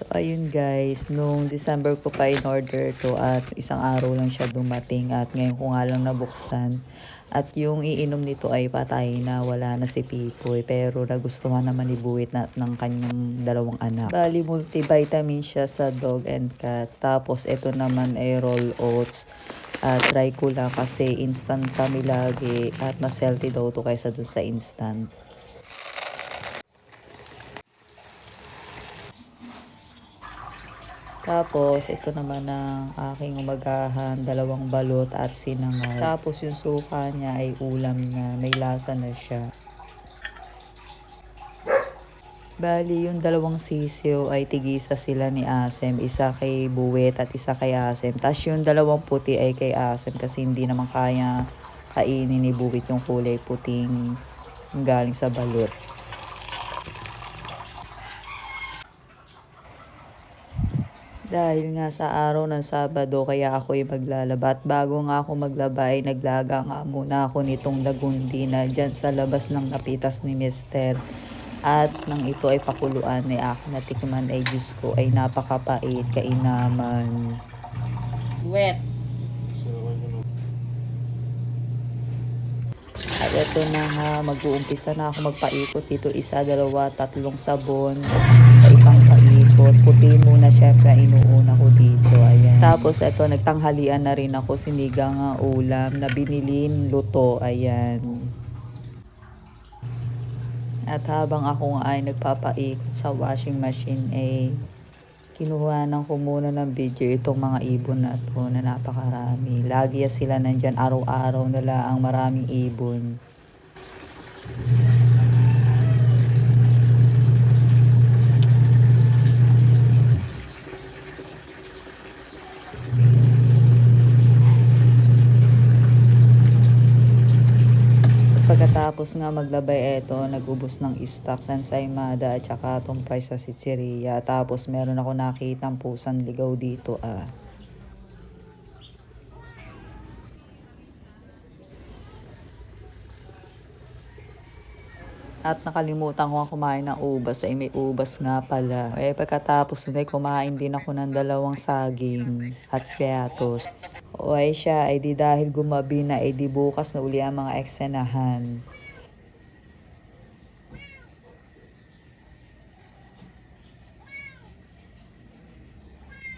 So ayun guys, nung December ko pa in-order to at isang araw lang siya dumating at ngayon ko nga lang nabuksan. At yung iinom nito ay patay na, wala na si Pipoy, pero nagustuhan naman ni Buwit ng kanyang dalawang anak. Bali multivitamin siya sa dog and cats. Tapos ito naman ay roll oats. Try ko lang kasi instant kami lagi at mas healthy daw to kaysa dun sa instant. Tapos, ito naman ang aking umagahan, dalawang balot at sinangag. Tapos, yung suka niya ay ulam na, may lasa na siya. Bali, yung dalawang sisiw ay tigisa sila ni Asem. Isa kay Buwet at isa kay Asem. Tapos, yung dalawang puti ay kay Asem kasi hindi naman kaya kainin ni Buwet yung kulay puting galing sa balot. Dahil nga sa araw ng Sabado kaya ako ay maglalaba. At bago nga ako maglaba ay naglaga nga muna ako nitong lagundi na dyan sa labas ng napitas ni Mister. At nang ito ay pakuluan ni ako natikman ay Diyos ko ay napakapait, kainaman. Wet. At ito na nga, mag-uumpisa na ako magpaikot dito. Isa, dalawa, tatlong sabon sa isang paikot. Puti muna syempre inuuna ko dito. Ayan. Tapos ito, nagtanghalian na rin ako sinigang ulam na binilin luto. Ayan. At habang ako nga ay nagpapaikot sa washing machine kinuhanan ko muna ng video itong mga ibon na to na napakarami. Lagi sila nandyan araw-araw nila ang maraming ibon. Pagkatapos nga maglabay nagubos ng stock sa ensaymada at saka tumpay sa sitsiriya. Tapos meron ako nakitang pusang ligaw dito At nakalimutan ko kumain ng ubas ay may ubas nga pala. Pagkatapos na kumain din ako ng dalawang saging at piatos. O ay siya ay di dahil gumabi na ay di bukas na uli ang mga eksenahan.